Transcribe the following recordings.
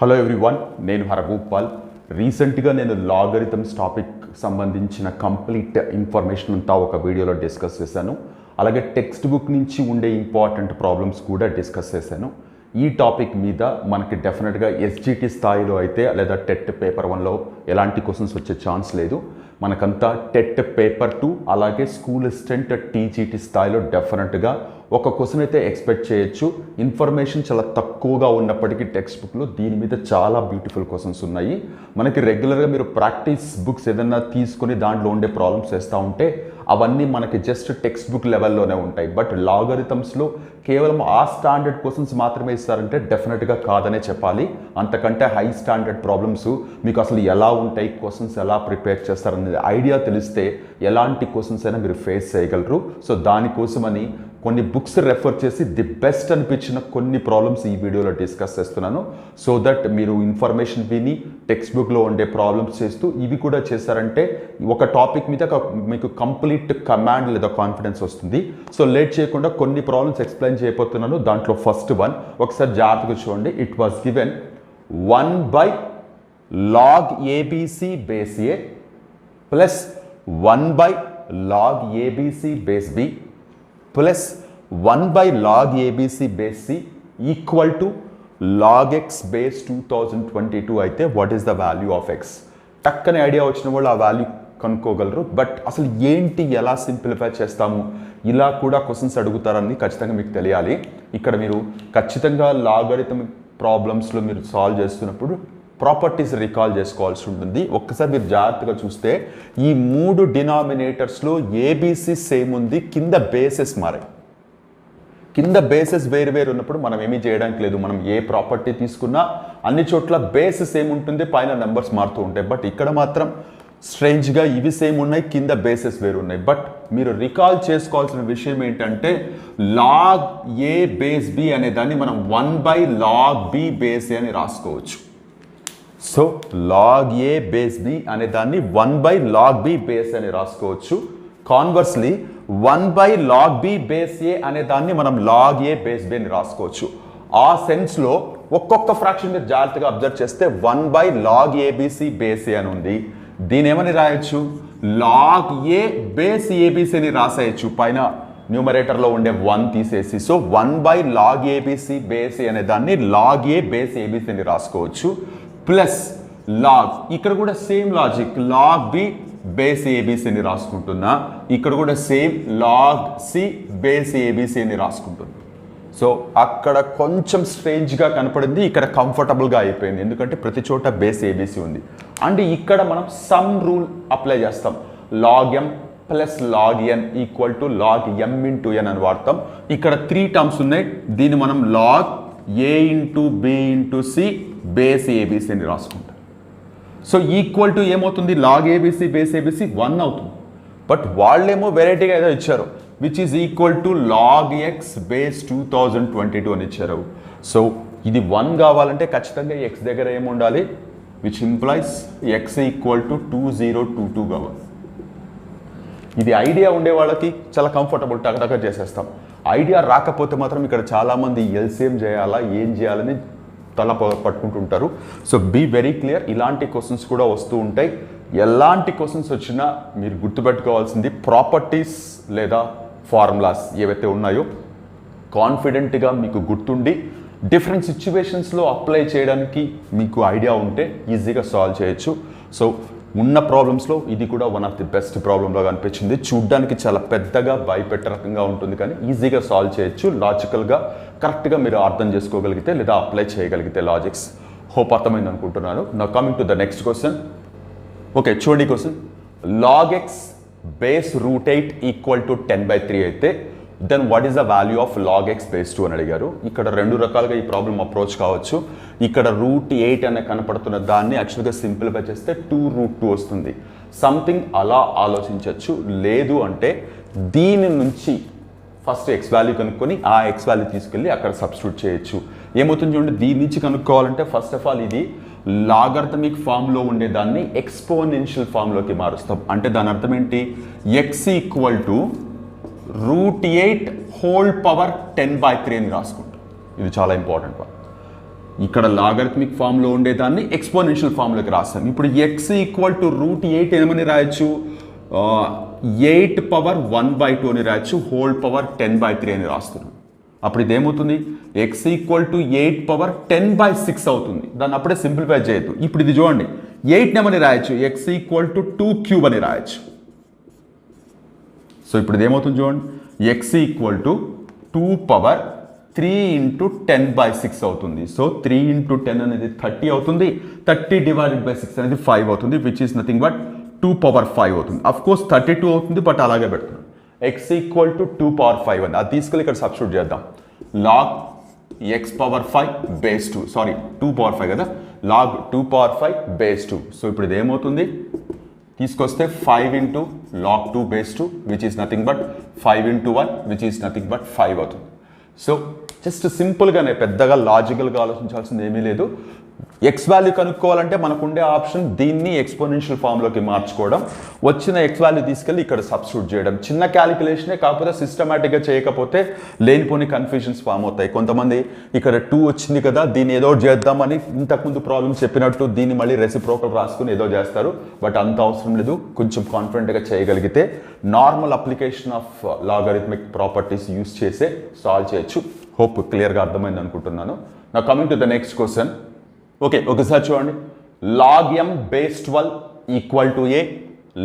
Hello everyone, నేను హరగోపాల్. రీసెంట్గా నేను లాగరిథమ్స్ టాపిక్ సంబంధించిన కంప్లీట్ ఇన్ఫర్మేషన్ అంతా ఒక వీడియోలో డిస్కస్ చేశాను. అలాగే టెక్స్ట్ బుక్ నుంచి ఉండే ఇంపార్టెంట్ ప్రాబ్లమ్స్ కూడా డిస్కస్ చేశాను. ఈ టాపిక్ మీద మనకి డెఫినెట్గా ఎస్జిటి స్థాయిలో అయితే లేదా టెట్ పేపర్ 1లో ఎలాంటి క్వశ్చన్స్ వచ్చే ఛాన్స్ లేదు. మనకంతా టెట్ పేపర్ 2 అలాగే స్కూల్ అసిస్టెంట్ టీజీటీ స్థాయిలో డెఫినెట్గా ఒక క్వశ్చన్ అయితే ఎక్స్పెక్ట్ చేయొచ్చు. ఇన్ఫర్మేషన్ చాలా తక్కువగా ఉన్నప్పటికీ టెక్స్ట్ బుక్లో దీని మీద చాలా బ్యూటిఫుల్ క్వశ్చన్స్ ఉన్నాయి. మనకి రెగ్యులర్గా మీరు ప్రాక్టీస్ బుక్స్ ఏదైనా తీసుకొని దాంట్లో ఉండే ప్రాబ్లమ్స్ చేస్తూ ఉంటే అవన్నీ మనకి జస్ట్ టెక్స్ట్ బుక్ లెవెల్లోనే ఉంటాయి. బట్ లాగరిథమ్స్లో కేవలం ఆ స్టాండర్డ్ క్వశ్చన్స్ మాత్రమే ఇస్తారంటే డెఫినెట్గా కాదనే చెప్పాలి. అంతకంటే హై స్టాండర్డ్ ప్రాబ్లమ్స్ మీకు అసలు ఎలా ఉంటాయి, క్వశ్చన్స్ ఎలా ప్రిపేర్ చేస్తారనేది ఐడియా తెలిస్తే ఎలాంటి క్వశ్చన్స్ అయినా మీరు ఫేస్ చేయగలరు. సో దానికోసమని కొన్ని బుక్స్ రెఫర్ చేసి ది బెస్ట్ అనిపించిన కొన్ని ప్రాబ్లమ్స్ ఈ వీడియోలో డిస్కస్ చేస్తున్నాను. సో దట్ మీరు ఇన్ఫర్మేషన్ విని టెక్స్ట్ బుక్లో ఉండే ప్రాబ్లమ్స్ చేస్తూ ఇవి కూడా చేశారంటే ఒక టాపిక్ మీద మీకు కంప్లీట్ కమాండ్ లేదా కాన్ఫిడెన్స్ వస్తుంది. సో లేట్ చేయకుండా కొన్ని ప్రాబ్లమ్స్ ఎక్స్ప్లెయిన్ చేయబోతున్నాను. దాంట్లో ఫస్ట్ వన్ ఒకసారి జాగ్రత్తగా చూడండి. It was given 1 log ABC base A plus 1 log ABC base B plus 1 log ABC base C equal to log x base 2022 అయితే what is the value of x? టక్కని idea వచ్చిన వాళ్ళు ఆ value కనుక్కోగలరు. But అసలు ఏంటి, ఎలా simplify చేస్తాము, ఇలా కూడా క్వశ్చన్స్ అడుగుతారని ఖచ్చితంగా మీకు తెలియాలి. ఇక్కడ మీరు ఖచ్చితంగా లాగరిథమ్ ప్రాబ్లమ్స్లో మీరు సాల్వ్ చేస్తున్నప్పుడు ప్రాపర్టీస్ రికాల్ చేసుకోవాల్సి ఉంటుంది. ఒక్కసారి మీరు జాగ్రత్తగా చూస్తే ఈ 3 డినామినేటర్స్లో ఏబీసీ సేమ్ ఉంది, కింద బేసెస్ మారాయి. కింద బేసెస్ వేరు వేరు ఉన్నప్పుడు మనం ఏమీ చేయడానికి లేదు. మనం ఏ ప్రాపర్టీ తీసుకున్నా అన్ని చోట్ల బేసెస్ సేమ్ ఉంటుంది, పైన నెంబర్స్ మారుతూ ఉంటాయి. బట్ ఇక్కడ మాత్రం స్ట్రేంజ్గా ఇవి సేమ్ ఉన్నాయి, కింద బేసెస్ వేరు ఉన్నాయి. బట్ మీరు రికాల్ చేసుకోవాల్సిన విషయం ఏంటంటే లాగ్ ఏ బేస్ బి అనే దాన్ని మనం 1 log b బేస్ అని రాసుకోవచ్చు. సో లాగ్ ఏ బేస్ బి అనే దాన్ని 1 log b బేస్ అని రాసుకోవచ్చు. కాన్వర్స్లీ 1 log b బేస్ ఏ అనే దాన్ని మనం లాగ్ ఏ బేస్ బి అని రాసుకోవచ్చు. ఆ సెన్స్లో ఒక్కొక్క ఫ్రాక్షన్ మీరు జాగ్రత్తగా అబ్జర్వ్ చేస్తే 1 log ఏబిసి బేస్ ఏ అని ఉంది. దీని ఏమని రాయొచ్చు? లాగ్ ఏ బేస్ ఏబిసి అని రాసేయచ్చు, పైన న్యూమరేటర్లో ఉండే 1 తీసేసి. సో 1 log ఏబిసి బేస్ ఏ అనే దాన్ని లాగ్ ఏ బేస్ ఏబిసి అని రాసుకోవచ్చు. ప్లస్ లాగ్, ఇక్కడ కూడా same logic, log B base ABC అని రాసుకుంటున్నా. ఇక్కడ కూడా same log C base ABC అని రాసుకుంటున్నా. సో అక్కడ కొంచెం స్ట్రేంజ్గా కనపడింది, ఇక్కడ కంఫర్టబుల్గా అయిపోయింది, ఎందుకంటే ప్రతి చోట బేస్ ఏబిసి ఉంది. అండ్ ఇక్కడ మనం సమ్ రూల్ అప్లై చేస్తాం. Log m plus log n equal to log m into n అని వాడతాం. ఇక్కడ 3 టర్మ్స్ ఉన్నాయి, దీన్ని మనం log a into b into c base ABC అని రాసుకుంటాం. సో ఈక్వల్ టు ఏమవుతుంది? లాగ్ ఏబిసి బేస్ ఏబిసి 1 అవుతుంది. బట్ వాళ్ళేమో వెరైటీగా ఏదో ఇచ్చారు, which is equal to log x base 2022 అని ఇచ్చారు. సో ఇది 1 కావాలంటే ఖచ్చితంగా ఎక్స్ దగ్గర ఏముండాలి, which implies X equal to 2022 కావాలి. ఇది ఐడియా ఉండే వాళ్ళకి చాలా కంఫర్టబుల్, టకటక చేసేస్తాం. ఐడియా రాకపోతే మాత్రం ఇక్కడ చాలామంది ఎల్సిఎం చేయాలా, ఏం చేయాలని తల పట్టుకుంటుంటారు. సో బీ వెరీ క్లియర్, ఇలాంటి క్వశ్చన్స్ కూడా వస్తూ ఉంటాయి. ఎలాంటి క్వశ్చన్స్ వచ్చినా మీరు గుర్తుపెట్టుకోవాల్సింది ప్రాపర్టీస్ లేదా ఫార్ములాస్ ఏవైతే ఉన్నాయో కాన్ఫిడెంట్గా మీకు గుర్తుండి డిఫరెంట్ సిచ్యువేషన్స్లో అప్లై చేయడానికి మీకు ఐడియా ఉంటే ఈజీగా సాల్వ్ చేయొచ్చు. సో ఉన్న ప్రాబ్లమ్స్లో ఇది కూడా వన్ ఆఫ్ ది బెస్ట్ ప్రాబ్లంలాగా అనిపించింది. చూడ్డానికి చాలా పెద్దగా భయపెట్టే రకంగా ఉంటుంది, కానీ ఈజీగా సాల్వ్ చేయొచ్చు. లాజికల్గా కరెక్ట్గా మీరు అర్థం చేసుకోగలిగితే లేదా అప్లై చేయగలిగితే లాజిక్స్. హోప్ అర్థమైంది అనుకుంటున్నాను. నా coming to the next question. Okay, చూడండి question. Log x base root 8 equal to 10/3 అయితే then what is the value of log x base 2 అని అడిగారు. ఇక్కడ 2 రకాలుగా ఈ ప్రాబ్లం అప్రోచ్ కావచ్చు. ఇక్కడ రూట్ 8 అనే కనపడుతున్న దాన్ని యాక్చువల్గా సింప్లిఫై చేస్తే 2√2 వస్తుంది. సంథింగ్ అలా ఆలోచించవచ్చు. లేదు అంటే దీని నుంచి ఫస్ట్ ఎక్స్ వాల్యూ కనుక్కొని ఆ ఎక్స్ వాల్యూ తీసుకెళ్ళి అక్కడ సబ్స్టిట్యూట్ చేయొచ్చు. ఏమవుతుంది చూడండి, దీని నుంచి కనుక్కోవాలంటే ఫస్ట్ ఆఫ్ ఆల్ ఇది లాగర్థమిక్ ఫామ్లో ఉండేదాన్ని ఎక్స్పోనెన్షియల్ ఫామ్లోకి మారుస్తాం. అంటే దాని అర్థం ఏంటి? X equal to √8 whole power 10/3 అని రాసుకుంటాం. ఇది చాలా ఇంపార్టెంట్. ఇక్కడ లాగరిథమిక్ ఫామ్లో ఉండేదాన్ని ఎక్స్పోనెన్షియల్ ఫామ్లోకి రాస్తాను. ఇప్పుడు ఎక్స్ ఈక్వల్ టు √8 ఏమని రాయొచ్చు, 8 పవర్ 1/2 అని రాయొచ్చు, హోల్ పవర్ 10/3 అని రాస్తున్నాను. అప్పుడు ఇదేమవుతుంది, ఎక్స్ ఈక్వల్ టు 8 పవర్ 10/6 అవుతుంది. దాన్ని అప్పుడే సింప్లిఫై చేయొద్దు. ఇప్పుడు ఇది చూడండి, 8 ఏమని రాయొచ్చు, ఎక్స్ ఈక్వల్ టు 2³ అని రాయొచ్చు. సో ఇప్పుడు ఇదేమవుతుంది చూడండి, ఎక్స్ ఈక్వల్ టు 2 పవర్ 3 × 10/6 అవుతుంది. సో 3 × 10 అనేది 30 అవుతుంది. 30 / 6 అనేది 5 అవుతుంది, which is nothing but 2 power 5 అవుతుంది. అఫ్ కోర్స్ 32 అవుతుంది, బట్ అలాగే పెడుతున్నాం. ఎక్స్ ఈక్వల్ టు 2 పవర్ 5 అని అది తీసుకెళ్ళి ఇక్కడ సబ్స్టిట్యూట్ చేద్దాం. Log X power 5 base 2, sorry 2 power 5 కదా, లాగ్ 2 పవర్ 5 బేస్ 2. సో ఇప్పుడు ఇది ఏమవుతుంది, తీసుకొస్తే 5 × log 2 base 2, which is nothing but 5 × 1, which is nothing but 5 అవుతుంది. సో జస్ట్ సింపుల్గానే పెద్దగా లాజికల్గా ఆలోచించాల్సింది ఏమీ లేదు. ఎక్స్ వాల్యూ కనుక్కోవాలంటే మనకు ఉండే ఆప్షన్ దీన్ని ఎక్స్పోనెన్షియల్ ఫామ్లోకి మార్చుకోవడం, వచ్చిన ఎక్స్ వాల్యూ తీసుకెళ్ళి ఇక్కడ సబ్స్టిట్యూట్ చేయడం. చిన్న క్యాలిక్యులేషనే, కాకపోతే సిస్టమేటిక్గా చేయకపోతే లేనిపోని కన్ఫ్యూజన్స్ ఫామ్ అవుతాయి. కొంతమంది ఇక్కడ 2 వచ్చింది కదా, దీన్ని ఏదో చేద్దామని ఇంతకుముందు ప్రాబ్లమ్ చెప్పినట్టు దీన్ని మళ్ళీ రెసిప్రోకల్ రాసుకుని ఏదో చేస్తారు. బట్ అంత అవసరం లేదు. కొంచెం కాన్ఫిడెంట్గా చేయగలిగితే normal application of logarithmic properties use చేసే సాల్వ్ చేయొచ్చు. హోప్ క్లియర్గా అర్థమైంది అనుకుంటున్నాను. నా coming to the next question. Okay, ఒకసారి చూడండి. Log m base 12 equal to a,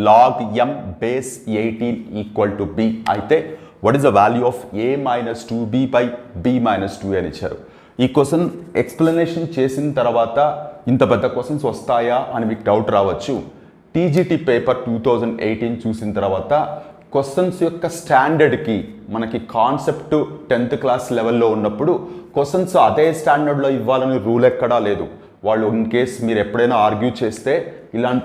log m base 18 equal to b అయితే what is the value of a - 2b by b - 2a అని ఇచ్చారు. ఈ క్వశ్చన్ ఎక్స్ప్లెనేషన్ చేసిన తర్వాత ఇంత పెద్ద క్వశ్చన్స్ వస్తాయా అని మీకు డౌట్ రావచ్చు. టీజీటీ పేపర్ 2018 చూసిన తర్వాత క్వశ్చన్స్ యొక్క స్టాండర్డ్కి మనకి కాన్సెప్ట్ 10th క్లాస్ లెవెల్లో ఉన్నప్పుడు క్వశ్చన్స్ అదే స్టాండర్డ్లో ఇవ్వాలని రూల్ ఎక్కడా లేదు. వాళ్ళు ఇన్ కేస్ మీరు ఎప్పుడైనా ఆర్గ్యూ చేస్తే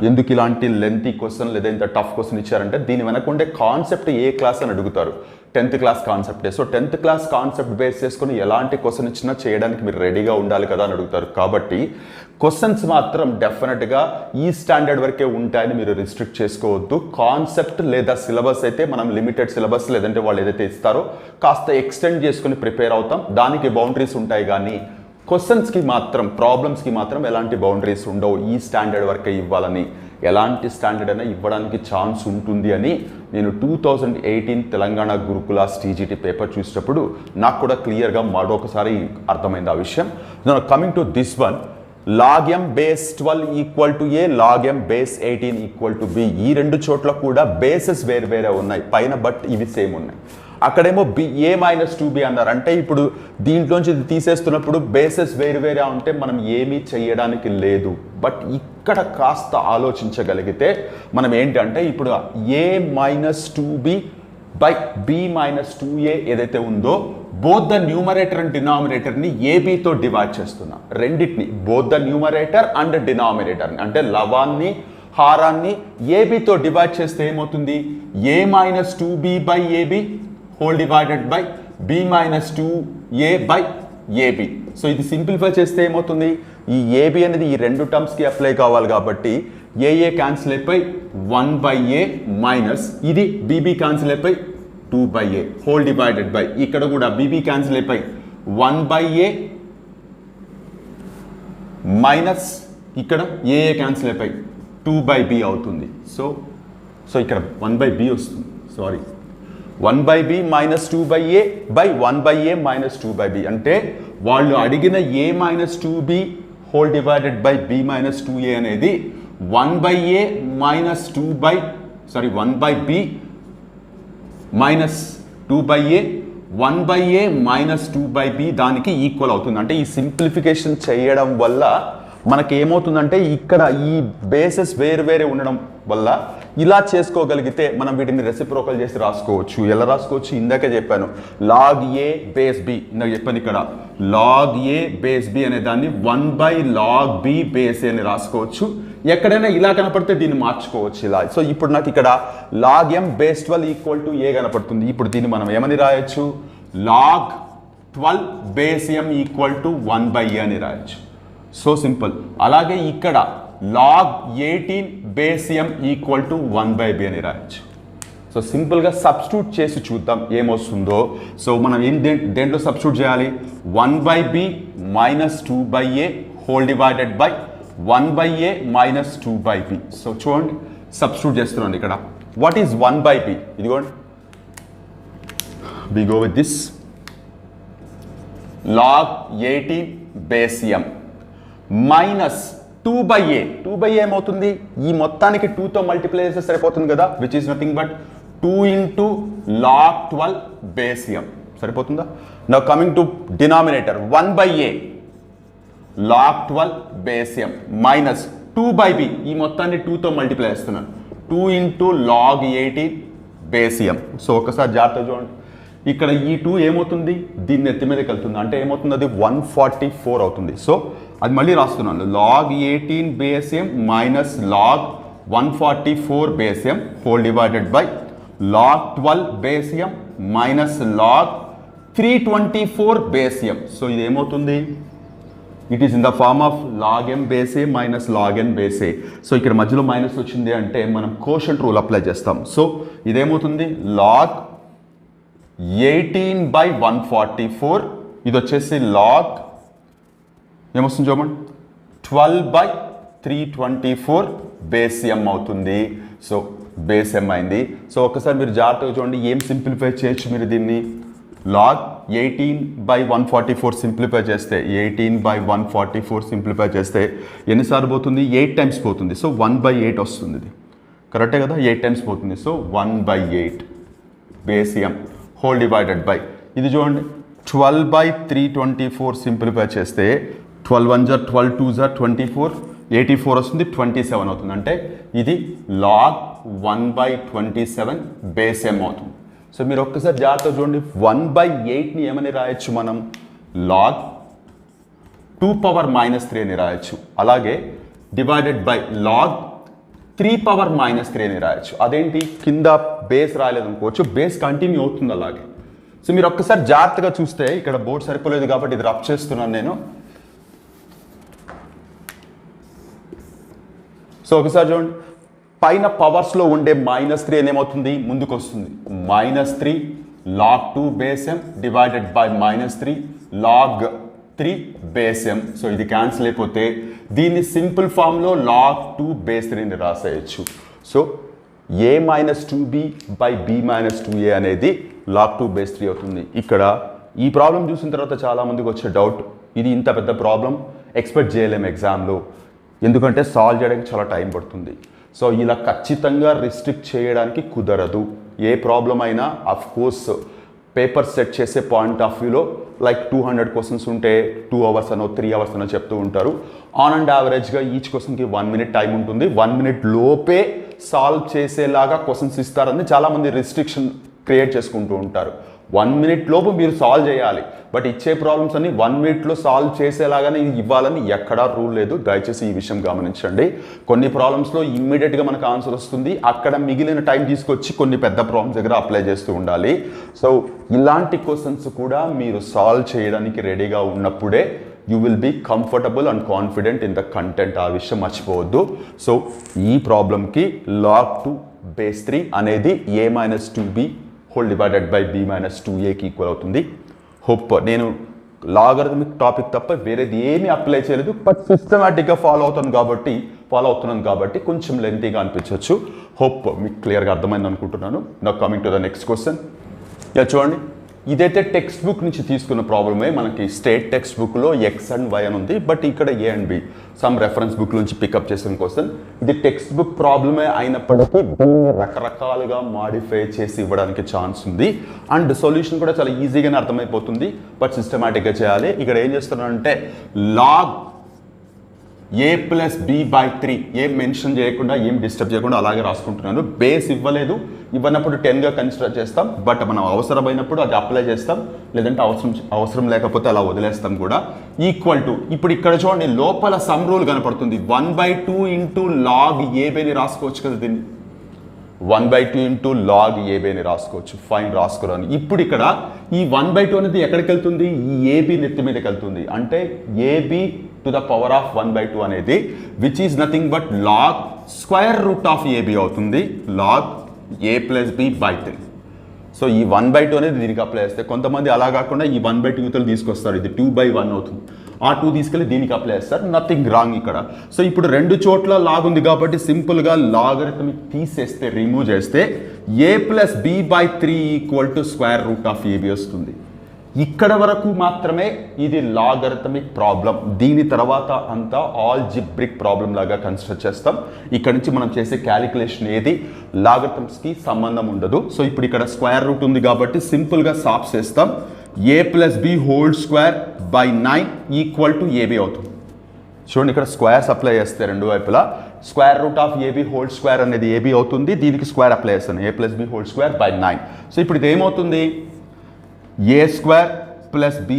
ఎందుకు ఇలాంటి లెంతీ క్వశ్చన్ లేదా ఇంత టఫ్ క్వశ్చన్ ఇచ్చారంటే దీని వెనక ఉండే కాన్సెప్ట్ ఏ క్లాస్ అని అడుగుతారు. 10th క్లాస్ కాన్సెప్టే. So 10th class concept base చేసుకుని ఎలాంటి క్వశ్చన్ ఇచ్చినా చేయడానికి మీరు రెడీగా ఉండాలి కదా అని అడుగుతారు. కాబట్టి క్వశ్చన్స్ మాత్రం డెఫినెట్గా ఈ స్టాండర్డ్ వరకే ఉంటాయని మీరు రిస్ట్రిక్ట్ చేసుకోవద్దు. కాన్సెప్ట్ లేదా సిలబస్ అయితే మనం లిమిటెడ్ సిలబస్ లేదంటే వాళ్ళు ఏదైతే ఇస్తారో కాస్త ఎక్స్టెండ్ చేసుకుని ప్రిపేర్ అవుతాం. దానికి బౌండరీస్ ఉంటాయి, కానీ క్వశ్చన్స్కి మాత్రం ప్రాబ్లమ్స్కి మాత్రం ఎలాంటి బౌండరీస్ ఉండవు. ఈ స్టాండర్డ్ వరకే ఇవ్వాలని, ఎలాంటి స్టాండర్డ్ అయినా ఇవ్వడానికి ఛాన్స్ ఉంటుంది అని నేను 2018 తెలంగాణ గురుకులాస్ టీజీటీ పేపర్ చూసేటప్పుడు నాకు కూడా క్లియర్గా మరొకసారి అర్థమైంది ఆ విషయం. Coming to this one, log m base 12 equal to a, log m base 18 equal to b. ఈ రెండు చోట్ల కూడా బేసెస్ వేరు వేరే ఉన్నాయి పైన, బట్ ఇవి సేమ్ ఉన్నాయి. అక్కడేమో a - 2b అన్నారు. అంటే ఇప్పుడు దీంట్లోంచి తీసేస్తున్నప్పుడు బేసెస్ వేరు వేరే ఉంటే మనం ఏమీ చేయడానికి లేదు. బట్ ఇక్కడ కాస్త ఆలోచించగలిగితే మనం ఏంటంటే ఇప్పుడు a - 2b by b - 2a ఏదైతే ఉందో బోత్ ద న్యూమరేటర్ అండ్ డినామినేటర్ని ఏబీతో డివైడ్ చేస్తున్నా. రెండింటిని, బోత్ ద న్యూమరేటర్ అండ్ డినామినేటర్ని అంటే లవాన్ని హారాన్ని ఏబీతో డివైడ్ చేస్తే ఏమవుతుంది, a - 2b by AB whole divided by b - 2a by AB. So ఇది సింప్లిఫై చేస్తే ఏమవుతుంది, ఈ ఏబీ అనేది ఈ రెండు టర్మ్స్కి అప్లై కావాలి కాబట్టి ఏ క్యాన్సిల్ అయిపోయి 1/a మైనస్ ఇది బీబీ క్యాన్సిల్ అయిపోయి 2/a హోల్ డివైడెడ్ బై ఇక్కడ కూడా బీబీ క్యాన్సిల్ అయిపోయి 1/a మైనస్ ఇక్కడ ఏ క్యాన్సిల్ అయిపోయి 2/b అవుతుంది. సో ఇక్కడ 1/b వస్తుంది, sorry 1/b minus 2/a by 1/a minus 2/b. అంటే వాళ్ళు అడిగిన a - 2b whole divided by b - 2a అనేది 1/a minus 1/b minus 2/a 1/a minus 2/b దానికి ఈక్వల్ అవుతుంది. అంటే ఈ సింప్లిఫికేషన్ చేయడం వల్ల మనకి ఏమవుతుందంటే ఇక్కడ ఈ బేసెస్ వేరు వేరే ఉండడం వల్ల ఇలా చేసుకోగలిగితే మనం వీటిని రెసిప్రోకల్ చేసి రాసుకోవచ్చు. ఎలా రాసుకోవచ్చు, ఇందాకే చెప్పాను, లాగ్ ఏ బేస్ బి. ఇందాక చెప్పాను ఇక్కడ లాగ్ ఏ బేస్ బి అనే దాన్ని 1/log b బేస్ అని రాసుకోవచ్చు. ఎక్కడైనా ఇలా కనపడితే దీన్ని మార్చుకోవచ్చు ఇలా. సో ఇప్పుడు నాకు ఇక్కడ log m base 12 equal to a కనపడుతుంది. ఇప్పుడు దీన్ని మనం ఏమని రాయొచ్చు, log 12 base m equal to 1/a అని రాయొచ్చు. So simple. అలాగే ఇక్కడ log 18 base m equal to 1/b అని రాయొచ్చు. సో సో సింపుల్గా సబ్స్టిట్యూట్ చేసి చూద్దాం ఏమొస్తుందో. సో మనం దేంట్లో సబ్స్టిట్యూట్ చేయాలి? 1/b minus 2/a whole divided by 1/a minus 2/b. So చూడండి సబ్స్టిట్యూట్ చేస్తున్నాను ఇక్కడ. What is 1/b? ఇదిగోండి, we go with this log 18 base m minus 2/a. 2/a ఏమవుతుంది? ఈ మొత్తానికి 2తో మల్టిప్లై చేస్తే సరిపోతుంది కదా, which is nothing but 2 into log 12 base m. సరిపోతుందా? Now coming to denominator 1/a log 12 base m minus 2/b. ఈ మొత్తాన్ని 2తో మల్టిప్లై చేస్తున్నాను. 2 into log 18 base m. So ఒకసారి జాగ్రత్తగా చూడండి, ఇక్కడ ఈ 2 ఏమవుతుంది? దీన్ని ఎత్తి మీదకి వెళ్తుంది, అంటే ఏమవుతుంది? అది 144 అవుతుంది. సో అది మళ్ళీ రాస్తున్నాను, log 18 base m minus log 144 base m whole divided by log 12 base m minus log 324 base m. So ఇది ఏమవుతుంది? It is in the form of log m base a minus log n base a. So ఇక్కడ మధ్యలో minus వచ్చింది అంటే మనం quotient rule apply చేస్తాం. So ఇదేమవుతుంది? log 18/144, ఇది వచ్చేసి log ఏమొస్తుంది చూడండి 12/324 బేస్ m అవుతుంది. సో బేస్ m అయింది. సో ఒకసారి మీరు జాగ్రత్తగా చూడండి ఏం సింప్లిఫై చేయొచ్చు మీరు దీన్ని. log 18/144 సింప్లిఫై చేస్తే 18/144 సింప్లిఫై చేస్తే ఎన్నిసార్లు పోతుంది? 8 టైమ్స్ పోతుంది. సో 1/8 వస్తుంది. ఇది కరెక్టే కదా, 8 టైమ్స్ పోతుంది. So 1/8 base m whole divided by ఇది చూడండి 12/324 సింప్లిఫై చేస్తే 12 1 జా 12 2 జా 24, 84 వస్తుంది, 27 అవుతుంది. అంటే ఇది log 1/27 బేస్ m అవుతుంది. సో మీరు ఒక్కసారి జాగ్రత్తగా చూడండి, 1/8ని ఏమని రాయొచ్చు మనం? log 2⁻³ అని రాయొచ్చు. అలాగే డివైడెడ్ బై log 3⁻³ అని రాయొచ్చు. అదేంటి? కింద బేస్ రాయలేదు అనుకోవచ్చు, బేస్ కంటిన్యూ అవుతుంది అలాగే. సో మీరు ఒక్కసారి జాగ్రత్తగా చూస్తే ఇక్కడ బోర్డు సరిపోలేదు కాబట్టి ఇది రఫ్ చేస్తున్నాను నేను. సో ఒకసారి చూడండి, పైన పవర్స్లో ఉండే -3 ఏమవుతుంది? ముందుకు వస్తుంది. -3 log 2 base m divided by -3 log 3 base m. So ఇది క్యాన్సిల్ అయిపోతే దీన్ని సింపుల్ ఫామ్లో log 2 బేస్ 3ని రాసేయచ్చు. So a minus 2b by b minus 2a అనేది log 2 బేస్ 3 అవుతుంది. ఇక్కడ ఈ ప్రాబ్లం చూసిన తర్వాత చాలామందికి వచ్చే డౌట్, ఇది ఇంత పెద్ద ప్రాబ్లం ఎక్స్పెక్ట్ చేయలేము ఎగ్జామ్లో, ఎందుకంటే సాల్వ్ చేయడానికి చాలా టైం పడుతుంది. సో ఇలా ఖచ్చితంగా రిస్ట్రిక్ట్ చేయడానికి కుదరదు. ఏ ప్రాబ్లం అయినా అఫ్ కోర్స్ పేపర్ సెట్ చేసే పాయింట్ ఆఫ్ వ్యూలో లైక్ 200 క్వశ్చన్స్ ఉంటే 2 అవర్స్ అనో 3 అవర్స్ అనో చెప్తూ ఉంటారు. ఆన్ అండ్ యావరేజ్గా ఈచ్ క్వశ్చన్కి 1 మినిట్ టైం ఉంటుంది. 1 మినిట్ లోపే సాల్వ్ చేసేలాగా క్వశ్చన్స్ ఇస్తారని చాలామంది రిస్ట్రిక్షన్ క్రియేట్ చేసుకుంటూ ఉంటారు. 1 మినిట్ లోపు మీరు సాల్వ్ చేయాలి, బట్ ఇచ్చే ప్రాబ్లమ్స్ అన్ని 1 మినిట్లో సాల్వ్ చేసేలాగానే ఇవ్వాలని ఎక్కడా రూల్ లేదు. దయచేసి ఈ విషయం గమనించండి. కొన్ని ప్రాబ్లమ్స్లో ఇమ్మీడియట్గా మనకు ఆన్సర్ వస్తుంది, అక్కడ మిగిలిన టైం తీసుకొచ్చి కొన్ని పెద్ద ప్రాబ్లమ్స్ దగ్గర అప్లై చేస్తూ ఉండాలి. సో ఇలాంటి క్వశ్చన్స్ కూడా మీరు సాల్వ్ చేయడానికి రెడీగా ఉన్నప్పుడే you will be comfortable and confident in the content. ఆ విషయం మర్చిపోవద్దు. సో ఈ ప్రాబ్లంకి log 2 బేస్ 3 అనేది a minus 2b whole divided by b minus 2aకి ఈక్వల్ అవుతుంది. హోప్ నేను లాగరిథమిక్ టాపిక్ తప్ప వేరేది ఏమీ అప్లై చేయలేదు, బట్ సిస్టమేటిక్గా ఫాలో అవుతున్నాను కాబట్టి కొంచెం లెంతీగా అనిపించవచ్చు. హోప్ మీకు క్లియర్గా అర్థమైంది అనుకుంటున్నాను. నా coming to the next question. చూడండి, ఇదైతే టెక్స్ట్ బుక్ నుంచి తీసుకున్న ప్రాబ్లమే. మనకి స్టేట్ టెక్స్ట్ బుక్లో ఎక్స్ అండ్ వై అని ఉంది, బట్ ఇక్కడ ఏ and be some reference book నుంచి పికప్ చేసిన క్వశ్చన్. ఇది టెక్స్ట్ బుక్ ప్రాబ్లమే అయినప్పటికీ దీన్ని రకరకాలుగా మాడిఫై చేసి ఇవ్వడానికి ఛాన్స్ ఉంది. అండ్ సొల్యూషన్ కూడా చాలా ఈజీగానే అర్థమైపోతుంది, బట్ సిస్టమేటిక్గా చేయాలి. ఇక్కడ ఏం చేస్తున్నానంటే log a+b/3 ఏం మెన్షన్ చేయకుండా ఏం డిస్టర్బ్ చేయకుండా అలాగే రాసుకుంటున్నాను. బేస్ ఇవ్వనప్పుడు 10గా కన్సిడర్ చేస్తాం, బట్ మనం అవసరమైనప్పుడు అది అప్లై చేస్తాం, లేదంటే అవసరం లేకపోతే అలా వదిలేస్తాం కూడా. ఈక్వల్ టు ఇప్పుడు ఇక్కడ చూడండి లోపల సమ్ రూల్ కనపడుతుంది. 1/2 ఇంటూ log a/bని రాసుకోవచ్చు కదా, దీన్ని 1/2 ఇంటూ log a/bని రాసుకోవచ్చు. ఫైన్, రాసుకోరాను. ఇప్పుడు ఇక్కడ ఈ 1/2 అనేది ఎక్కడికి వెళ్తుంది? ఈ ab నెత్తి మీదకి వెళ్తుంది. అంటే ab to the power of 1/2 అనేది which is nothing but log square root of ab అవుతుంది. log a+b/3. సో ఈ 1/2 అనేది దీనికి అప్లై చేస్తే, కొంతమంది అలా కాకుండా ఈ 1/2 యూతలు తీసుకొస్తారు, ఇది 2/1 అవుతుంది, ఆ 2 తీసుకెళ్ళి దీనికి అప్లై చేస్తారు, నథింగ్ రాంగ్ ఇక్కడ. సో ఇప్పుడు రెండు చోట్ల లాగ్ ఉంది కాబట్టి సింపుల్గా లాగరిథమిక్ తీసేస్తే, రిమూవ్ చేస్తే a+b/3 = √ab వస్తుంది. ఇక్కడ వరకు మాత్రమే ఇది లాగరిథమిక్ ప్రాబ్లం. దీని తర్వాత అంతా ఆల్జిబ్రిక్ ప్రాబ్లం లాగా కన్సిడర్ చేస్తాం. ఇక్కడ నుంచి మనం చేసే క్యాలిక్యులేషన్ ఏది లాగరిథమ్స్కి సంబంధం ఉండదు. సో ఇప్పుడు ఇక్కడ స్క్వేర్ రూట్ ఉంది కాబట్టి సింపుల్గా సాల్వ్ చేస్తాం. a+b² = ab అవుతుంది. చూడండి ఇక్కడ స్క్వేర్స్ అప్లై చేస్తే రెండు వైపులా √ab² అనేది ab అవుతుంది, దీనికి స్క్వేర్ అప్లై చేస్తాను a+b² 9. సో ఇప్పుడు ఇది ఏమవుతుంది, a² + b²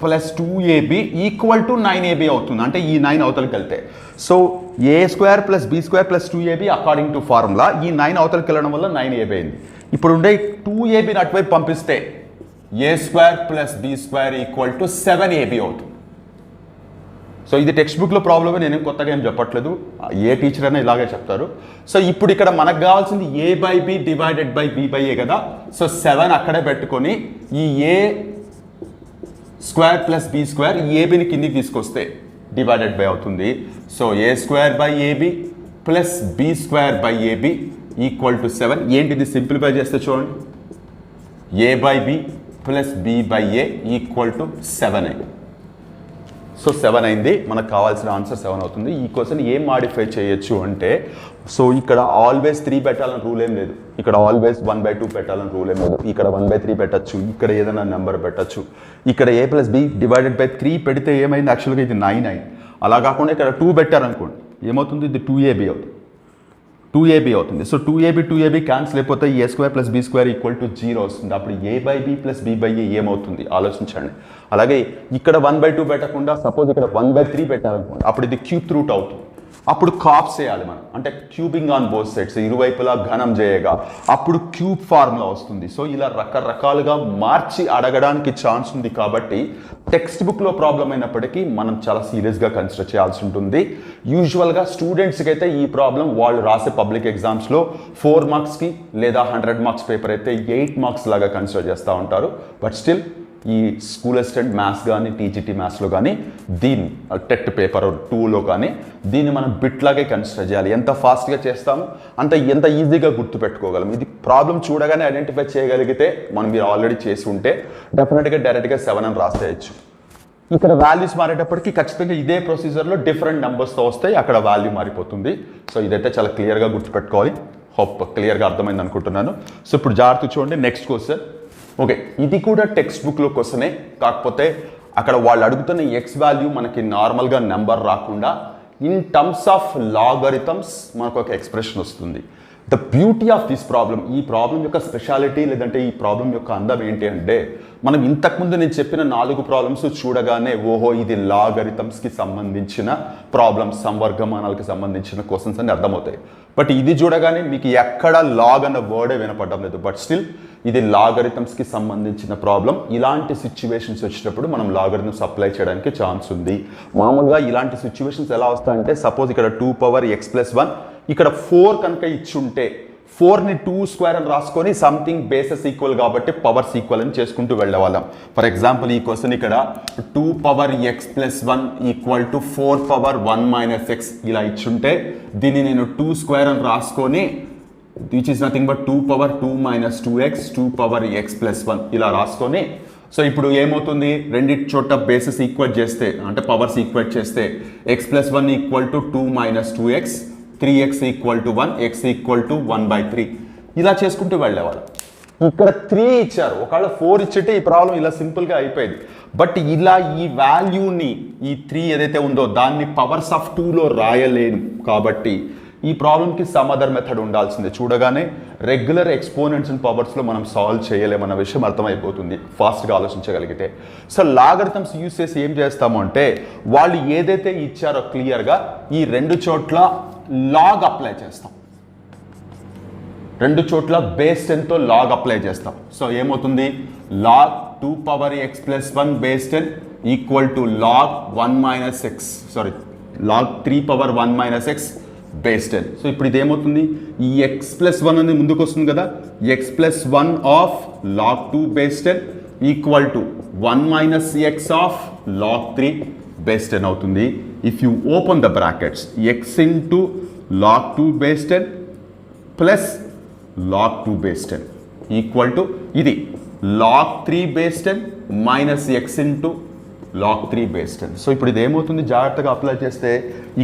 + 2ab = 9ab అవుతుంది. అంటే ఈ 9 అవతలకి వెళ్తే, so a² + b² + 2ab according to formula, ఈ 9 అవతలకి వెళ్ళడం వల్ల 9ab అయింది. ఇప్పుడు ఉండే 2ab అటువైపు పంపిస్తే a² + b² = 7ab అవుతుంది. సో ఇది టెక్స్ట్ బుక్లో ప్రాబ్లమే, నేను కొత్తగా ఏం చెప్పట్లేదు, ఏ టీచర్ అయినా ఇలాగే చెప్తారు. సో ఇప్పుడు ఇక్కడ మనకు కావాల్సింది a/b / b/a కదా. సో 7 అక్కడే పెట్టుకొని ఈ a² + b² abని కిందికి తీసుకొస్తే డివైడెడ్ బై అవుతుంది. So a²/ab + b²/ab = 7. ఏంటిది సింప్లిఫై చేస్తే చూడండి, a/b + b/a = 7 అయింది. సో 7 అయింది, మనకు కావాల్సిన ఆన్సర్ 7 అవుతుంది. ఈ క్వశ్చన్ ఏం మాడిఫై చేయొచ్చు అంటే, సో ఇక్కడ ఆల్వేస్ 3 పెట్టాలని రూల్ ఏం లేదు, ఇక్కడ ఆల్వేస్ 1/2 పెట్టాలని రూల్ ఏం లేదు, ఇక్కడ 1/3 పెట్టచ్చు, ఇక్కడ ఏదైనా నెంబర్ పెట్టచ్చు. ఇక్కడ a+b / 3 పెడితే ఏమైంది, యాక్చువల్గా ఇది 9 అయింది. అలా కాకుండా ఇక్కడ 2 పెట్టారనుకోండి ఏమవుతుంది, ఇది 2ab అవుతుంది, 2ab అవుతుంది. సో 2ab క్యాన్సిల్ అయిపోతే a² + b² = 0 వస్తుంది. అప్పుడు a/b + b/a ఏమవుతుంది ఆలోచించండి. అలాగే ఇక్కడ 1/2 పెట్టకుండా సపోజ్ ఇక్కడ 1/3 పెట్టారనుకోండి, అప్పుడు ఇది క్యూబ్ రూట్ అవుతుంది. అప్పుడు కాప్స్ చేయాలి మనం, అంటే క్యూబింగ్ ఆన్ బోత్ సైడ్స్, ఇరువైపులా ఘనం చేయగా అప్పుడు క్యూబ్ ఫార్ములా వస్తుంది. సో ఇలా రకరకాలుగా మార్చి అడగడానికి ఛాన్స్ ఉంది. కాబట్టి టెక్స్ట్ బుక్లో ప్రాబ్లం అయినప్పటికీ మనం చాలా సీరియస్గా కన్సిడర్ చేయాల్సి ఉంటుంది. యూజువల్గా స్టూడెంట్స్కి అయితే ఈ ప్రాబ్లం వాళ్ళు రాసే పబ్లిక్ ఎగ్జామ్స్లో 4 మార్క్స్కి లేదా 100 మార్క్స్ పేపర్ అయితే 8 మార్క్స్ లాగా కన్సిడర్ చేస్తూ ఉంటారు. బట్ స్టిల్ ఈ స్కూల్ అసిస్టెంట్ మ్యాథ్స్ కానీ టీజీటీ మ్యాథ్స్లో కానీ దీన్ని టెట్ పేపర్ 2లో కానీ దీన్ని మనం బిట్లాగే కన్సిడర్ చేయాలి. ఎంత ఫాస్ట్గా చేస్తామో ఎంత ఈజీగా గుర్తుపెట్టుకోగలం. ఇది ప్రాబ్లం చూడగానే ఐడెంటిఫై చేయగలిగితే మనం మీరు ఆల్రెడీ చేసి ఉంటే డెఫినెట్గా డైరెక్ట్గా 7 అని రాసేయచ్చు. ఇక్కడ వాల్యూస్ మారేటప్పటికి ఖచ్చితంగా ఇదే ప్రొసీజర్లో డిఫరెంట్ నెంబర్స్తో వస్తాయి, అక్కడ వాల్యూ మారిపోతుంది. సో ఇదైతే చాలా క్లియర్గా గుర్తుపెట్టుకోవాలి. హోప్ క్లియర్గా అర్థమైంది అనుకుంటున్నాను. సో ఇప్పుడు జాగ్రత్త చూడండి, నెక్స్ట్ క్వశ్చన్. ఓకే, ఇది కూడా టెక్స్ట్ బుక్లో క్వశ్చనే, కాకపోతే అక్కడ వాళ్ళు అడుగుతున్న ఎక్స్ వాల్యూ మనకి నార్మల్గా నెంబర్ రాకుండా ఇన్ టర్మ్స్ ఆఫ్ లాగరిథమ్స్ మనకు ఒక ఎక్స్ప్రెషన్ వస్తుంది. The beauty of this problem, ఈ ప్రాబ్లం యొక్క స్పెషాలిటీ లేదంటే ఈ ప్రాబ్లం యొక్క అందం ఏంటి అంటే, మనం ఇంతకుముందు నేను చెప్పిన 4 ప్రాబ్లమ్స్ చూడగానే ఓహో ఇది లాగరిథమ్స్కి సంబంధించిన ప్రాబ్లమ్స్, సంవర్గమానాలకు సంబంధించిన క్వశ్చన్స్ అని అర్థమవుతాయి. బట్ ఇది చూడగానే మీకు ఎక్కడ లాగ్ అన్న వర్డే వినపడడం లేదు. బట్ స్టిల్ ఇది లాగరిథమ్స్కి సంబంధించిన ప్రాబ్లం. ఇలాంటి సిచ్యువేషన్స్ వచ్చినప్పుడు మనం లాగరిథమ్స్ అప్లై చేయడానికి ఛాన్స్ ఉంది. మామూలుగా ఇలాంటి సిచ్యువేషన్స్ ఎలా వస్తాయంటే, సపోజ్ ఇక్కడ 2^x+1 ఇక్కడ 4 కనుక ఇచ్చుంటే 4ని 2² అని రాసుకొని సంథింగ్ బేసెస్ ఈక్వల్ కాబట్టి పవర్స్ ఈక్వల్ అని చేసుకుంటూ వెళ్ళేవాళ్ళం. ఫర్ ఎగ్జాంపుల్ ఈ క్వశ్చన్ ఇక్కడ 2^x+1 = 4^1 - x ఇలా ఇచ్చుంటే దీన్ని నేను 2² అని రాసుకొని which is nothing but 2^2 - 2x 2^x+1 ఇలా రాసుకొని, సో ఇప్పుడు ఏమవుతుంది, రెండింటి చోట బేసెస్ ఈక్వేట్ చేస్తే అంటే పవర్స్ ఈక్వేట్ చేస్తే x+1 = 2 - 2x 3x = 1 x = 1/3 ఇలా చేసుకుంటూ వెళ్ళేవాళ్ళు. ఇక్కడ 3 ఇచ్చారు, ఒకవేళ 4 ఇచ్చింటే ఈ ప్రాబ్లం ఇలా సింపుల్గా అయిపోయేది. బట్ ఇలా ఈ వాల్యూని ఈ 3 ఏదైతే ఉందో దాన్ని పవర్స్ ఆఫ్ 2లో రాయలేను కాబట్టి ఈ ప్రాబ్లంకి సమ్ అదర్ మెథడ్ ఉండాల్సిందే. చూడగానే రెగ్యులర్ ఎక్స్పోనెంట్స్ అండ్ పవర్స్లో మనం సాల్వ్ చేయలేమన్న విషయం అర్థమైపోతుంది ఫాస్ట్గా ఆలోచించగలిగితే. సో లాగరిథమ్స్ యూస్ చేసి ఏం చేస్తాము అంటే, వాళ్ళు ఏదైతే ఇచ్చారో క్లియర్గా ఈ 2 చోట్ల లాగ్ అప్లై చేస్తాం, 2 చోట్ల బేస్ 10తో లాగ్ అప్లై చేస్తాం. సో ఏమవుతుంది, log 2^x+1 base 10 = log 1 - x, sorry log 3^1 - x బేస్ 10. సో ఇప్పుడు ఇది ఏమవుతుంది, ఈ x+1 అనేది ముందుకు వస్తుంది కదా, x+1 of log 2 base 10 equal to 1 - x of log 3 base 10 అవుతుంది. If you open the brackets, x into log 2 base 10 plus log 2 base 10 equal to ఇది log 3 base 10 minus x into log 3 base 10. So ఇప్పుడు ఇది ఏమవుతుంది, జాగ్రత్తగా apply చేస్తే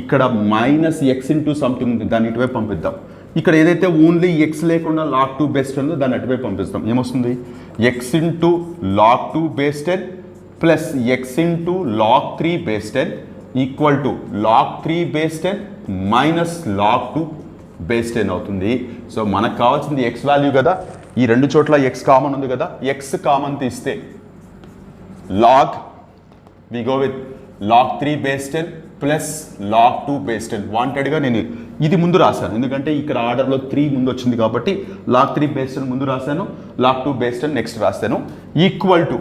ఇక్కడ minus X into something ఉంది, దాన్ని ఇటువైపు పంపిద్దాం. ఇక్కడ ఏదైతే ఓన్లీ ఎక్స్ లేకుండా లాగ్ 2 బేస్ 10 ఉందో దాన్ని అటువైపు పంపిస్తాం. ఏమొస్తుంది, X into log 2 base 10 plus X into log 3 base 10 equal to log 3 base 10 minus log 2 base 10 అవుతుంది. సో మనకు కావాల్సింది ఎక్స్ వాల్యూ కదా, ఈ రెండు చోట్ల ఎక్స్ కామన్ ఉంది కదా, ఎక్స్ కామన్ తీస్తే log we go with log 3 base 10 plus log 2 base 10. వాంటెడ్గా నేను ఇది ముందు రాశాను, ఎందుకంటే ఇక్కడ ఆర్డర్లో 3 ముందు వచ్చింది కాబట్టి log 3 base 10 ముందు రాశాను, log 2 base 10 నెక్స్ట్ రాశాను, equal to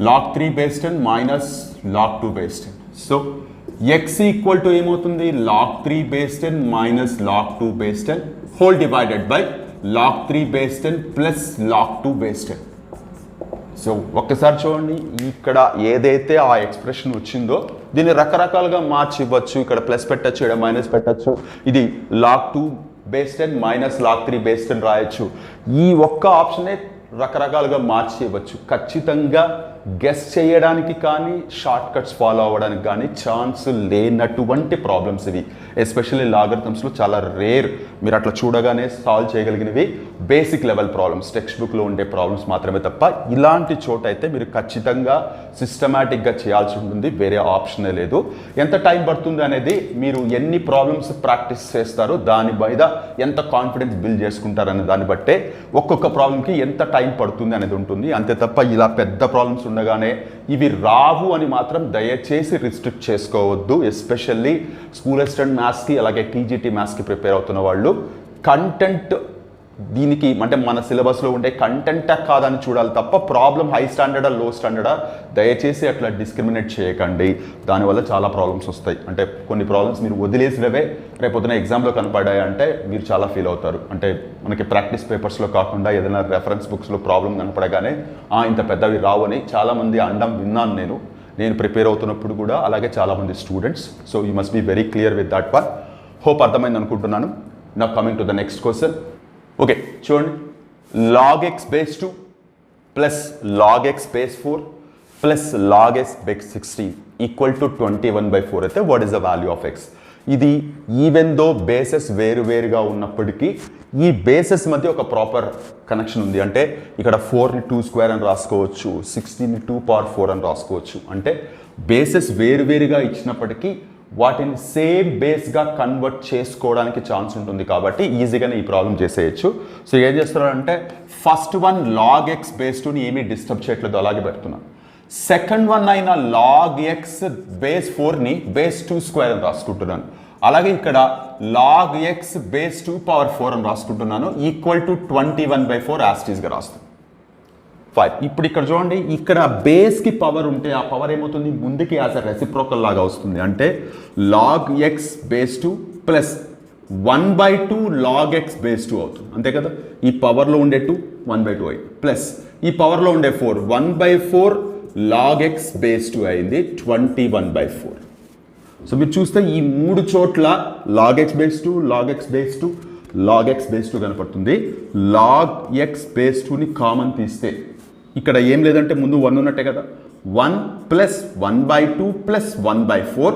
log 3 base 10 minus log 2 base 10. So x equal to ఏమవుతుంది, log 3 base 10 minus log 2 base 10 whole divided by log 3 base 10 plus log 2 base 10. So ఒక్కసారి చూడండి, ఇక్కడ ఏదైతే ఆ ఎక్స్ప్రెషన్ వచ్చిందో దీన్ని రకరకాలుగా మార్చి ఇవ్వచ్చు. ఇక్కడ ప్లస్ పెట్టచ్చు, ఇక్కడ మైనస్ పెట్టచ్చు, ఇది log 2 base 10 minus log 3 base 10 రాయొచ్చు. ఈ ఒక్క ఆప్షనే రకరకాలుగా మార్చి ఇవ్వచ్చు. ఖచ్చితంగా గెస్ చేయడానికి కానీ షార్ట్ కట్స్ ఫాలో అవ్వడానికి కానీ ఛాన్స్ లేనటువంటి ప్రాబ్లమ్స్ ఇవి. ఎస్పెషల్లీ లాగరిథమ్స్లో చాలా రేర్ మీరు అట్లా చూడగానే సాల్వ్ చేయగలిగినవి బేసిక్ లెవెల్ ప్రాబ్లమ్స్, టెక్స్ట్ బుక్లో ఉండే ప్రాబ్లమ్స్ మాత్రమే తప్ప ఇలాంటి చోట అయితే మీరు ఖచ్చితంగా సిస్టమేటిక్గా చేయాల్సి ఉంటుంది, వేరే ఆప్షనే లేదు. ఎంత టైం పడుతుంది అనేది మీరు ఎన్ని ప్రాబ్లమ్స్ ప్రాక్టీస్ చేస్తారో దాని మీద ఎంత కాన్ఫిడెన్స్ బిల్డ్ చేసుకుంటారనే దాన్ని బట్టే ఒక్కొక్క ప్రాబ్లంకి ఎంత టైం పడుతుంది అనేది ఉంటుంది. అంతే తప్ప ఇలా పెద్ద ప్రాబ్లమ్స్ ఉండగానే ఇవి రావు అని మాత్రం దయచేసి రిస్ట్రిక్ట్ చేసుకోవద్దు. ఎస్పెషల్లీ స్కూల్ అసిస్టెంట్ మ్యాథ్స్కి అలాగే టీజీటీ మ్యాథ్స్కి ప్రిపేర్ అవుతున్న వాళ్ళు కంటెంట్ దీనికి అంటే మన సిలబస్లో ఉండే కంటెంటా కాదని చూడాలి తప్ప ప్రాబ్లం హై స్టాండర్డా లో స్టాండర్డా దయచేసి అట్లా డిస్క్రిమినేట్ చేయకండి. దానివల్ల చాలా ప్రాబ్లమ్స్ వస్తాయి. అంటే కొన్ని ప్రాబ్లమ్స్ మీరు వదిలేసినవే రేపొద్దున ఎగ్జామ్లో కనపడ్డాయి అంటే మీరు చాలా ఫీల్ అవుతారు. అంటే మనకి ప్రాక్టీస్ పేపర్స్లో కాకుండా ఏదైనా రెఫరెన్స్ బుక్స్లో ప్రాబ్లం కనపడగానే ఇంత పెద్దవి రావు అని చాలామంది అనడం విన్నాను నేను ప్రిపేర్ అవుతున్నప్పుడు కూడా, అలాగే చాలామంది students. So you must be very clear with that one. Hope అర్థమైంది అనుకుంటున్నాను. Now coming to the next question. Okay చూడండి, log x base 2 plus log x base 4 plus log s base 16 equal to 21/4 అయితే what is the value of x? ఇది even though bases వేరువేరుగా ఉన్నప్పటికీ ఈ bases మధ్య ఒక ప్రాపర్ కనెక్షన్ ఉంది. అంటే ఇక్కడ 4ని 2 స్క్వేర్ అని రాసుకోవచ్చు, 16ని 2^4 అని రాసుకోవచ్చు. అంటే బేసెస్ వేరువేరుగా ఇచ్చినప్పటికీ వాటిని సేమ్ బేస్గా కన్వర్ట్ చేసుకోవడానికి ఛాన్స్ ఉంటుంది కాబట్టి ఈజీగానే ఈ ప్రాబ్లం చేసేయచ్చు. సో ఏం చేస్తున్నారంటే first one log x base 2ని ఏమీ డిస్టర్బ్ చేయట్లేదు, అలాగే పెడుతున్నాను. సెకండ్ వన్ అయిన log x బేస్ 4ని బేస్ 2 స్క్వేర్ అని రాసుకుంటున్నాను. అలాగే ఇక్కడ log x బేస్ 2^4 అని రాసుకుంటున్నాను, ఈక్వల్ టు 21/4 యాస్టీస్గా రాస్తాను. 5. ఇప్పుడు ఇక్కడ చూడండి, ఇక్కడ బేస్కి పవర్ ఉంటే ఆ పవర్ ఏమవుతుంది, ముందుకి యాజ్ అ రెసిప్రోకల్ లాగా వస్తుంది. అంటే log x base 2 plus 1/2 log x base 2 అవుతుంది. అంతే కదా, ఈ పవర్లో ఉండే 2 1/2 అయింది, ప్లస్ ఈ పవర్లో ఉండే 4 1/4 log x బేస్ 2 అయింది 21/4. సో మీరు చూస్తే ఈ మూడు చోట్ల log x base 2 log x base 2 log x base 2 కనపడుతుంది. log x బేస్ 2ని కామన్ తీస్తే ఇక్కడ ఏం లేదంటే ముందు 1 ఉన్నట్టే కదా, 1 plus 1/2 plus 1/4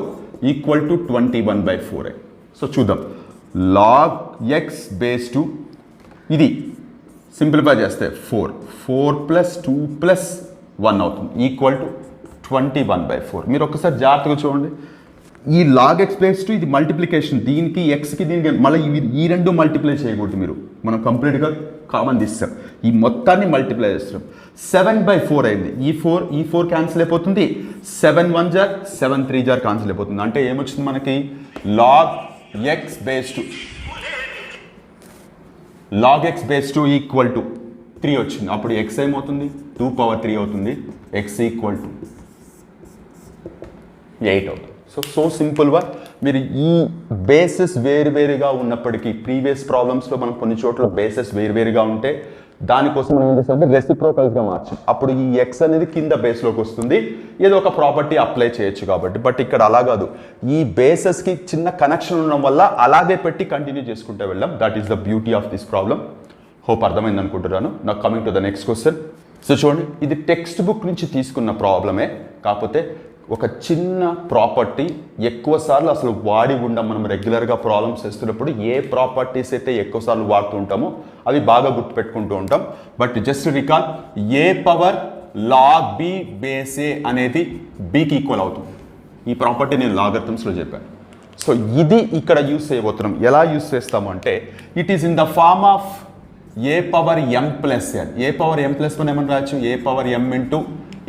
equal to 21/4. So చూద్దాం, log x బేస్ 2 ఇది సింప్లిఫై చేస్తే 4 ప్లస్ 2 ప్లస్ 1 అవుతుంది, ఈక్వల్ టు 21/4. మీరు ఒక్కసారి జాగ్రత్తగా చూడండి, ఈ log x బేస్ 2 ఇది మల్టిప్లికేషన్, దీనికి ఎక్స్కి దీనికి మళ్ళీ ఈ రెండు మల్టిప్లై చేయకూడదు. మీరు మనం కంప్లీట్గా కామన్ తీస్తాం, ఈ మొత్తాన్ని మల్టిప్లై చేస్తాం. 7/4 అయింది, ఈ 4 క్యాన్సిల్ అయిపోతుంది, 7 1 జార్ 7 3 జార్ క్యాన్సిల్ అయిపోతుంది. అంటే ఏమొచ్చింది మనకి, log x base 2 equal to 3 వచ్చింది. అప్పుడు x ఏమవుతుంది, 2^3 అవుతుంది, x ఈక్వల్ టు 8 అవుతుంది. So so simple one. మీరు ఈ బేసెస్ వేరువేరుగా ఉన్నప్పటికీ ప్రీవియస్ ప్రాబ్లమ్స్లో మనం కొన్ని చోట్ల బేసెస్ వేరువేరుగా ఉంటే దానికోసం మనం ఏం చేస్తామంటే రెసిప్రోకల్స్గా మార్చాం. అప్పుడు ఈ ఎక్స్ అనేది కింద బేస్లోకి వస్తుంది, ఏదో ఒక ప్రాపర్టీ అప్లై చేయొచ్చు కాబట్టి. బట్ ఇక్కడ అలా కాదు, ఈ బేసెస్కి చిన్న కనెక్షన్ ఉండడం వల్ల అలాగే పెట్టి కంటిన్యూ చేసుకుంటూ వెళ్ళాం. That is the beauty of this problem. Hope అర్థమైంది అనుకుంటున్నాను. నాకు coming to the next question. So చూడండి, ఇది టెక్స్ట్ బుక్ నుంచి తీసుకున్న ప్రాబ్లమే, కాకపోతే ఒక చిన్న ప్రాపర్టీ ఎక్కువ సార్లు అసలు వాడి ఉండం. మనం రెగ్యులర్గా ప్రాబ్లమ్స్ చేస్తున్నప్పుడు ఏ ప్రాపర్టీస్ అయితే ఎక్కువ సార్లు వాడుతూ ఉంటామో అవి బాగా గుర్తుపెట్టుకుంటూ ఉంటాం. But just recall, a power log B base a అనేది బికి ఈక్వల్ అవుతుంది. ఈ ప్రాపర్టీ నేను లాగరిథమ్స్లో చెప్పాను. సో ఇది ఇక్కడ యూస్ చేయబోతున్నాం. ఎలా యూస్ చేస్తాము అంటే, it is in the form of A power M plus N. A power M plus one ఏమని రాయొచ్చు, A power M into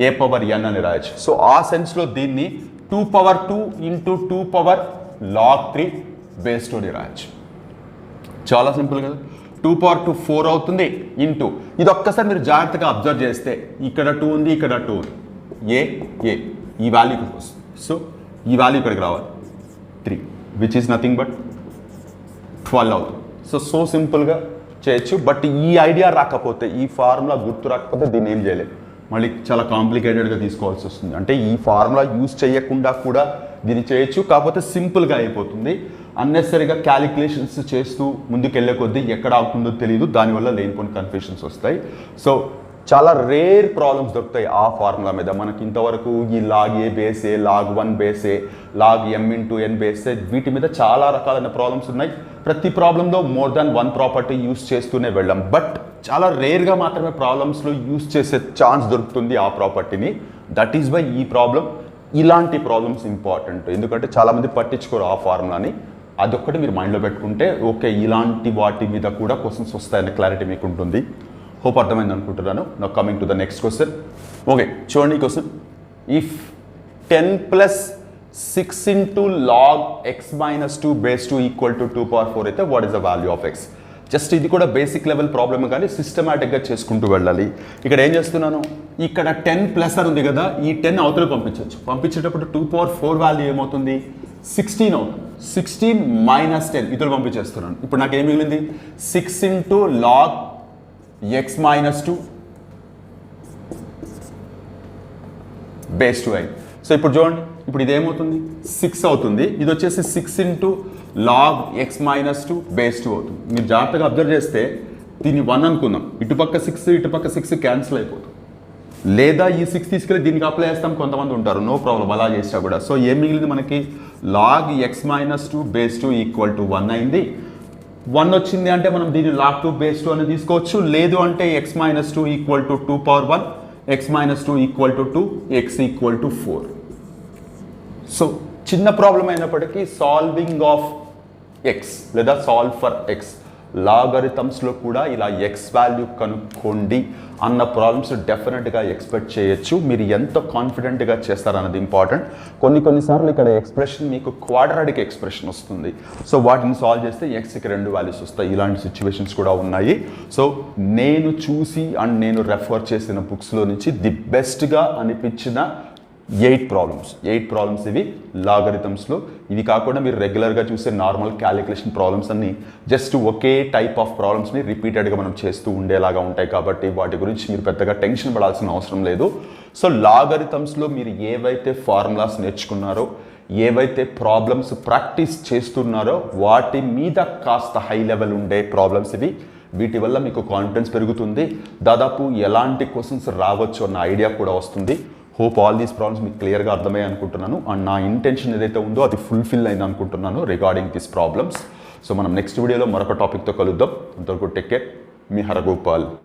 A power N అని రాయొచ్చు. సో ఆ సెన్స్లో దీన్ని 2 power 2 into 2 power log 3 base 2 అని రాయొచ్చు. చాలా సింపుల్ కదా. 2 పవర్ 2 4 అవుతుంది ఇంటూ, ఇది ఒక్కసారి మీరు జాగ్రత్తగా అబ్జర్వ్ చేస్తే ఇక్కడ 2 ఉంది, ఇక్కడ 2 ఉంది, ఏ ఈ వాల్యూ ఇక్కడికి వస్తుంది. సో ఈ వాల్యూ ఇక్కడికి రావాలి 3, విచ్ ఈస్ నథింగ్ బట్ 12 అవుతుంది. సో సింపుల్గా చేయొచ్చు. బట్ ఈ ఐడియా రాకపోతే, ఈ ఫార్ములా గుర్తు రాకపోతే దీన్ని ఏం చేయలేదు, మళ్ళీ చాలా కాంప్లికేటెడ్గా తీసుకోవాల్సి వస్తుంది. అంటే ఈ ఫార్ములా యూజ్ చేయకుండా కూడా దీన్ని చేయొచ్చు, కాకపోతే సింపుల్గా అయిపోతుంది. అన్నెసరీగా క్యాలిక్యులేషన్స్ చేస్తూ ముందుకెళ్ళే కొద్దీ ఎక్కడ అవుతుందో తెలియదు, దానివల్ల లేనిపోని కన్ఫ్యూషన్స్ వస్తాయి. సో చాలా రేర్ ప్రాబ్లమ్స్ దొరుకుతాయి ఆ ఫార్ములా మీద. మనకి ఇంతవరకు ఈ లాగ్ ఏ బేసే, లాగ్ 1 బేసే, లాగ్ ఎం ఇంటూ ఎన్ బేసే, వీటి మీద చాలా రకాలైన ప్రాబ్లమ్స్ ఉన్నాయి. ప్రతి ప్రాబ్లంలో మోర్ దాన్ 1 ప్రాపర్టీ యూస్ చేస్తూనే వెళ్ళాం. బట్ చాలా రేర్గా మాత్రమే ప్రాబ్లమ్స్లో యూస్ చేసే ఛాన్స్ దొరుకుతుంది ఆ ప్రాపర్టీని. దట్ ఈస్ వై ఈ ప్రాబ్లం, ఇలాంటి ప్రాబ్లమ్స్ ఇంపార్టెంట్. ఎందుకంటే చాలామంది పట్టించుకోరు ఆ ఫార్ములాని. అదొక్కటి మీరు మైండ్లో పెట్టుకుంటే ఓకే, ఇలాంటి వాటి మీద కూడా క్వశ్చన్స్ వస్తాయనే క్లారిటీ మీకు ఉంటుంది. హోప్ అర్థమైంది అనుకుంటున్నాను. నా coming to the next question. Okay, చూడండి question. If 10 plus 6 into log X minus 2 base 2 equal to 2 power 4 అయితే what is the value of x? Just ఇది కూడా బేసిక్ లెవెల్ ప్రాబ్లమ్, కానీ సిస్టమేటిక్గా చేసుకుంటూ వెళ్ళాలి. ఇక్కడ ఏం చేస్తున్నాను, ఇక్కడ 10 ప్లస్ అని ఉంది కదా, ఈ 10 అవతల పంపించవచ్చు. పంపించేటప్పుడు 2 పవర్ 4 వాల్యూ ఏమవుతుంది, 16 అవుతుంది. 16 మైనస్ 10 ఇతరులు పంపించేస్తున్నాను. ఇప్పుడు నాకు ఏం మిగిలింది, 6 into log X minus 2 base 2 అయింది. సో ఇప్పుడు చూడండి, ఇప్పుడు ఇదేమవుతుంది 6 అవుతుంది. ఇది వచ్చేసి 6 into log X minus 2 base 2 అవుతుంది. మీరు జాగ్రత్తగా అబ్జర్వ్ చేస్తే దీన్ని 1 అనుకుందాం, ఇటుపక్క 6 ఇటుపక్క 6 క్యాన్సిల్ అయిపోతుంది. లేదా ఈ 6 తీసుకెళ్ళి దీనికి అప్లై చేస్తాం కొంతమంది ఉంటారు, నో ప్రాబ్లం అలా చేసినా కూడా. సో ఏం మిగిలింది మనకి, log X minus 2 base 2 equal to 1 అయింది. 1 వచ్చింది అంటే మనం దీన్ని లాగ్ 2 బేస్ 2 అని తీసుకోవచ్చు. లేదు అంటే X minus 2 equal to 2 power 1, X minus 2 equal to 2, X equal to 4. So చిన్న ప్రాబ్లం అయినప్పటికీ సాల్వింగ్ ఆఫ్ ఎక్స్ లేదా సాల్వ్ ఫర్ ఎక్స్, లాగరిథమ్స్లో కూడా ఇలా ఎక్స్ వాల్యూ కనుక్కోండి అన్న ప్రాబ్లమ్స్ డెఫినెట్గా ఎక్స్పెక్ట్ చేయొచ్చు. మీరు ఎంత కాన్ఫిడెంట్గా చేస్తారన్నది ఇంపార్టెంట్. కొన్నిసార్లు ఇక్కడ ఎక్స్ప్రెషన్ మీకు క్వాడ్రాటిక్ ఎక్స్ప్రెషన్ వస్తుంది. సో వాటిని సాల్వ్ చేస్తే ఎక్స్కి 2 వాల్యూస్ వస్తాయి. ఇలాంటి సిచ్యువేషన్స్ కూడా ఉన్నాయి. సో నేను చూసి అండ్ నేను రెఫర్ చేసిన బుక్స్లో నుంచి ది బెస్ట్గా అనిపించిన 8 ప్రాబ్లమ్స్ ఇవి లాగరిథమ్స్లో. ఇవి కాకుండా మీరు రెగ్యులర్గా చూసే నార్మల్ క్యాలిక్యులేషన్ ప్రాబ్లమ్స్ అన్ని జస్ట్ ఒకే టైప్ ఆఫ్ ప్రాబ్లమ్స్ని రిపీటెడ్గా మనం చేస్తూ ఉండేలాగా ఉంటాయి కాబట్టి వాటి గురించి మీరు పెద్దగా టెన్షన్ పడాల్సిన అవసరం లేదు. సో లాగరిథమ్స్లో మీరు ఏవైతే ఫార్ములాస్ నేర్చుకున్నారో, ఏవైతే ప్రాబ్లమ్స్ ప్రాక్టీస్ చేస్తున్నారో వాటి మీద కాస్త హై లెవెల్ ఉండే ప్రాబ్లమ్స్ ఇవి. వీటి వల్ల మీకు కాన్ఫిడెన్స్ పెరుగుతుంది. దాదాపు ఎలాంటి క్వశ్చన్స్ రావచ్చు అన్న ఐడియా కూడా వస్తుంది. హోప్ ఆల్ దీస్ ప్రాబ్లమ్స్ మీకు క్లియర్గా అర్థమయ్యాయి అనుకుంటున్నాను. అండ్ నా ఇంటెన్షన్ ఏదైతే ఉందో అది ఫుల్ఫిల్ అయింది అనుకుంటున్నాను రిగార్డింగ్ దిస్ ప్రాబ్లమ్స్. సో మనం నెక్స్ట్ వీడియోలో మరొక టాపిక్తో కలుద్దాం. అంతవరకు టేక్ కేర్. మీ హరగోపాల్.